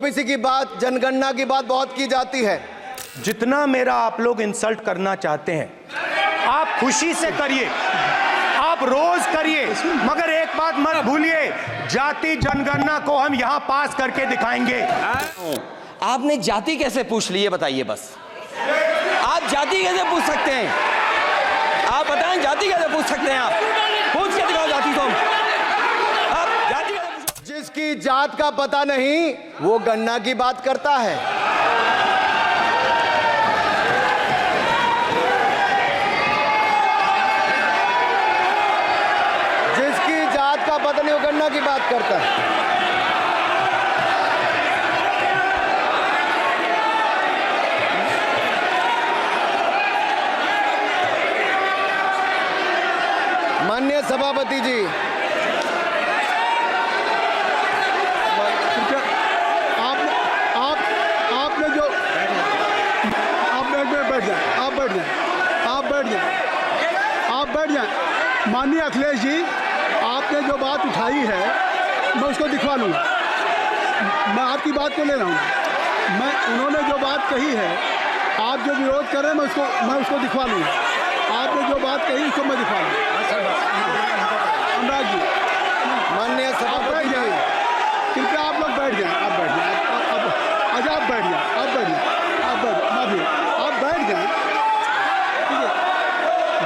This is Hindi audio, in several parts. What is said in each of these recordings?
ओबीसी की बात, जनगणना की बात बहुत की जाती है। जितना मेरा आप लोग इंसल्ट करना चाहते हैं आप खुशी से करिए, आप रोज करिए, मगर एक बात मत भूलिए, जाति जनगणना को हम यहां पास करके दिखाएंगे। आपने जाति कैसे पूछ ली, ये बताइए बस। आप जाति कैसे पूछ सकते हैं? आप बताएं, जाति कैसे पूछ सकते हैं? आप पूछ के दिखाओ जाति को। आप जाति कैसे पूछ? जिसकी जात का पता नहीं वो गन्ना की बात करता है। जिसकी जात का पता नहीं वो गन्ना की बात करता है। माननीय सभापति जी, आपने जो आप बैठ जाए। माननीय अखिलेश जी, आपने जो बात उठाई है मैं उसको दिखवा लूँगा। मैं आपकी बात को ले रहा हूँ। उन्होंने जो बात कही है, आप जो विरोध कर रहे हैं मैं उसको दिखवा लूँगा। आपने जो बात कही उसको मैं दिखवा लूँगा। अनुराग जी, माननीय सभापति जी, कृपया आप लोग बैठ जाएं। आप बैठ जाएं। अच्छा, आप बैठ जाएं। आप बैठ जाएं। आप बैठ जाएं। ठीक है।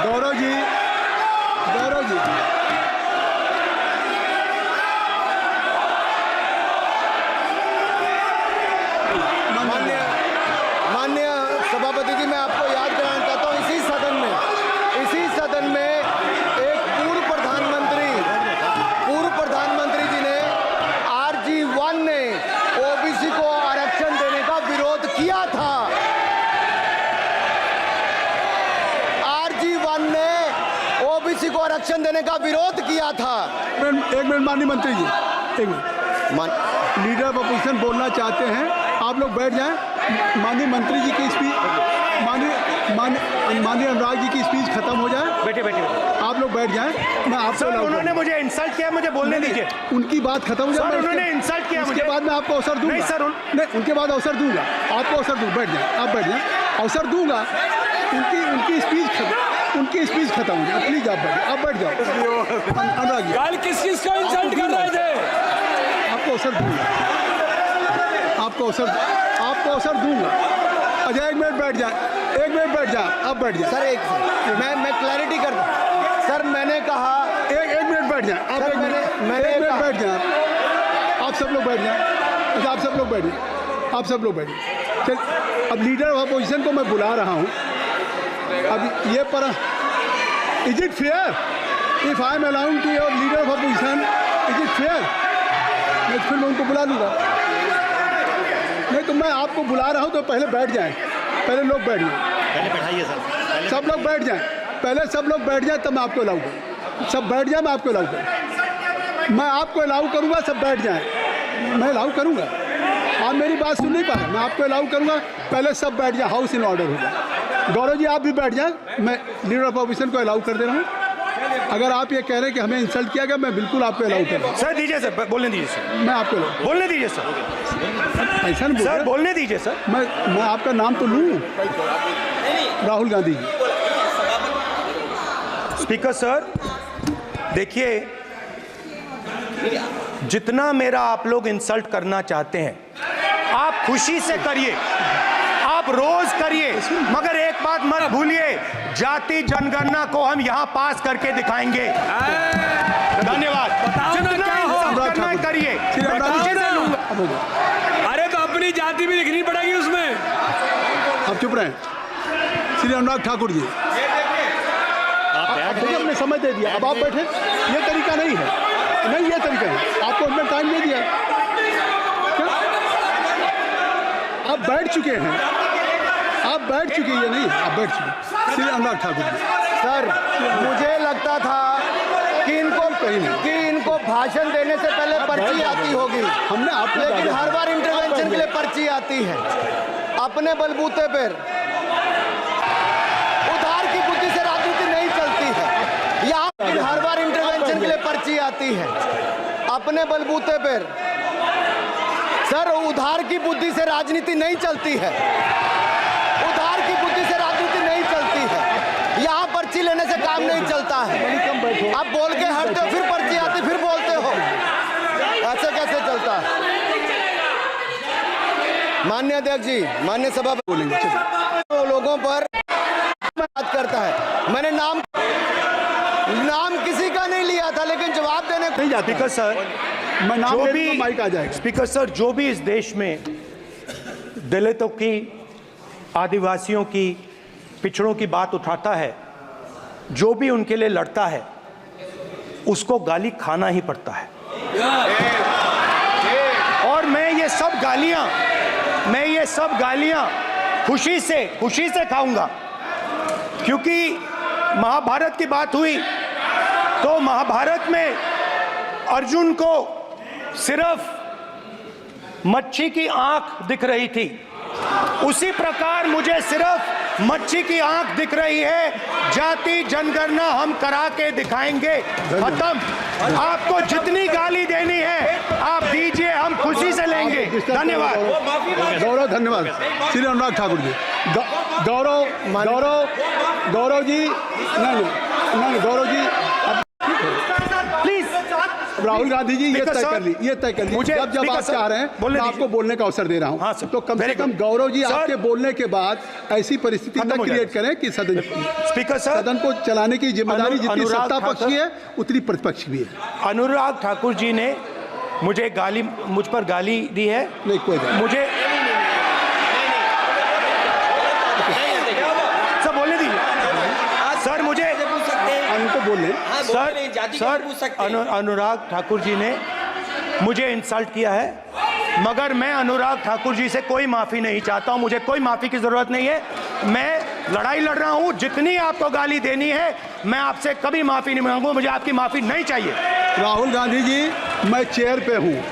गौरव जी, माननीय सभापति जी, मैं आपको याद कराना चाहता हूँ, इसी सदन में एक पूर्व प्रधानमंत्री जी ने RG1 ने ओबीसी को आरक्षण देने का विरोध किया था। RG1 ने ओबीसी को आरक्षण देने का विरोध किया था। एक मिनट माननीय मंत्री जी, एक मिनट। लीडर ऑफ अपोजिशन बोलना चाहते हैं, आप लोग बैठ जाएं। माननीय मंत्री जी की स्पीच, माननीय अनुराग जी की स्पीच खत्म हो जाए। बैठे आप लोग बैठ जाएं। मैं आपसे उन्होंने मुझे इंसल्ट किया, मुझे बोलने दीजिए। उनकी बात खत्म हो जाए। उन्होंने इंसल्ट किया मुझे। उसके बाद मैं आपको अवसर दूंगा। नहीं सर, नहीं, उनके बाद अवसर दूंगा। आपको अवसर दूंगा। बैठ जाएं। आप बैठ जाएं, अवसर दूंगा। उनकी स्पीच खत्म हो जाए। प्लीज आप बैठ जाओ। अनुराग जी, कल किस चीज को इंसल्ट कर रहे थे? आपको अवसर दूंगा। आपको अवसर दूंगा। अच्छा, एक मिनट बैठ जाए। आप बैठ जाए। सर मैं क्लैरिटी कर दूं। सर मैंने कहा एक मिनट बैठ जाए। आप सर, मैंने एक मिनट कहा- बैठ जाए। आप सब लोग बैठ जाए। अच्छा, आप सब लोग बैठ जाए। चल, अब लीडर ऑफ अपोजिशन को मैं बुला रहा हूँ। अब ये पर is it fair if I am allowing to your leader of opposition? Is it fair? मैं फिर मैं उनको बुला लूँगा। नहीं तो मैं आपको बुला रहा हूँ तो पहले बैठ जाएं। पहले लोग बैठ जाएं। पहले बैठाइए सर। सब लोग बैठ जाएं। पहले सब लोग बैठ जाएं तब मैं आपको अलाउ करूँ। सब बैठ जाएं, मैं आपको अलाउ करूँ। मैं आपको अलाउ करूँगा, सब बैठ जाएं। मैं अलाउ करूँगा। आप मेरी बात सुन नहीं पा रहे। मैं आपको अलाउ करूँगा, पहले सब बैठ जाए, हाउस इन ऑर्डर हो जाए। गौरव जी, आप भी बैठ जाएं। मैं लीडर ऑफ अपोजिशन को अलाउ कर दे रहा हूँ। अगर आप ये कह रहे हैं कि हमें इंसल्ट किया गया, मैं बिल्कुल आपको अलाउ कर रहा हूँ। सर दीजिए, सर बोलने दीजिए सर। मैं आपको बोलने दीजिए सर। ऐसा नहीं सर बोल बोलने दीजिए सर। मैं आपका नाम तो लूँ। राहुल गांधी जी। स्पीकर सर, देखिए, जितना मेरा आप लोग इंसल्ट करना चाहते हैं आप खुशी से करिए, आप रोज करिए, मगर एक बात मत भूलिए, जाति जनगणना को हम यहां पास करके दिखाएंगे। धन्यवाद। जितना इंसल्ट करना करिए। अरे तो अपनी जाति भी दिखनी पड़ेगी उसमें। आप चुप रहें। श्री अनुराग ठाकुर जी, देखिए, हमने समय दे दिया, अब आप बैठे। ये तरीका नहीं है। नहीं, ये तरीका है। आपको हमने टाइम दे दिया। क्या? आप बैठ चुके हैं। आप बैठ चुके हैं। नहीं, आप बैठ चुके। श्री अनुराग ठाकुर जी, सर मुझे लगता था कि इनको भाषण देने से पहले पर्ची आती होगी। हमने आपको, लेकिन हर बार इंटरवेंशन के लिए पर्ची आती है। अपने बलबूते पर उधार की बुद्धि से राजनीति नहीं चलती है। यहाँ हर बार इंटरवेंशन के लिए पर्ची आती है। अपने बलबूते पर सर उधार की बुद्धि से राजनीति नहीं चलती है, उधार की बुद्धि से राजनीति नहीं चलती है। यहाँ पर्ची लेने से काम नहीं चलता है। आप बोल के हटते हो, फिर पर्ची आती, फिर बोलते हो, ऐसे कैसे चलता है? माननीय अध्यक्ष जी, माननीय सभा बोलेंगे तो लोगों पर बात करता है। मैंने नाम किसी का नहीं लिया था, लेकिन जवाब देने नहीं जाता। स्पीकर सर, मैं नाम जो ले भी लूंगा, माइक आ जाएगा। स्पीकर सर, जो भी इस देश में दलितों की, आदिवासियों की, पिछड़ों की बात उठाता है, जो भी उनके लिए लड़ता है, उसको गाली खाना ही पड़ता है। और मैं ये सब गालियां खुशी से खाऊंगा, क्योंकि महाभारत की बात हुई तो महाभारत में अर्जुन को सिर्फ मच्छी की आंख दिख रही थी, उसी प्रकार मुझे सिर्फ मच्छी की आंख दिख रही है। जाति जनगणना हम करा के दिखाएंगे, खत्म। आपको जितनी गाली देनी है आप दीजिए, हम खुशी से लेंगे। धन्यवाद गौरव, धन्यवाद श्री अनुराग ठाकुर जी। गौरव जी, नहीं गौरव जी, प्लीज। राहुल गांधी जी ये तय कर ली। मुझे जब आप चाह रहे हैं मैं आपको बोलने का अवसर दे रहा हूं। हाँ सर, तो कम से कम गौरव जी आपके बोलने के बाद ऐसी परिस्थिति न क्रिएट करें कि सदन को चलाने की जिम्मेदारी जितनी सत्ता पक्ष की है उतनी प्रतिपक्ष भी है। अनुराग ठाकुर जी ने मुझ पर गाली दी है। नहीं कोई बात नहीं। मुझे सब बोलने दीजिए सर। मुझे उनको बोलने सर अनुराग ठाकुर जी ने मुझे इंसल्ट किया है, मगर मैं अनुराग ठाकुर जी से कोई माफ़ी नहीं चाहता हूं। मुझे कोई माफ़ी की ज़रूरत नहीं है। मैं लड़ाई लड़ रहा हूं, जितनी आपको गाली देनी है मैं आपसे कभी माफ़ी नहीं मांगूंगा। मुझे आपकी माफ़ी नहीं चाहिए। राहुल गांधी जी, मैं चेयर पे हूँ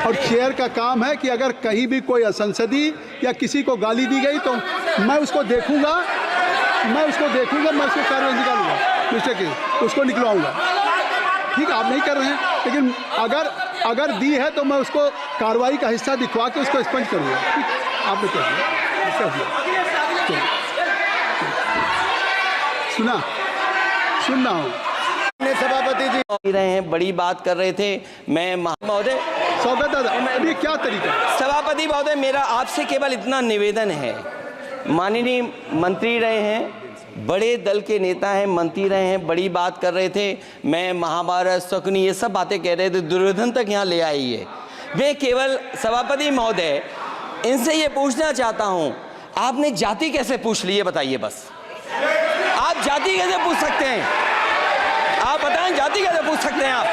और चेयर का काम है कि अगर कहीं भी कोई असंसदीय या किसी को गाली दी गई तो मैं उसको देखूंगा, मैं उसको कार्रवाई निकालूंगा, उसको निकलवाऊंगा। ठीक है, आप नहीं कर रहे हैं, लेकिन अगर दी है तो मैं उसको कार्रवाई का हिस्सा दिखवा के उसको स्पंज करूंगा। ठीक, आपने कह दिया। सुन रहा हूँ। सभापति जी रहे हैं, बड़ी बात कर रहे थे। मैं महोदय स्वागत दादा, अभी क्या तरीका? सभापति महोदय, मेरा आपसे केवल इतना निवेदन है। माननीय मंत्री रहे हैं, बड़े दल के नेता हैं, मंत्री रहे हैं, बड़ी बात कर रहे थे। मैं महाभारत, शकुनी, ये सब बातें कह रहे थे, दुर्योधन तक यहाँ ले आई है। मैं केवल सभापति महोदय इनसे ये पूछना चाहता हूँ, आपने जाति कैसे पूछ ली है बताइए बस। आप जाति कैसे पूछ सकते हैं? आप बताएं, जाति कैसे पूछ सकते हैं आप?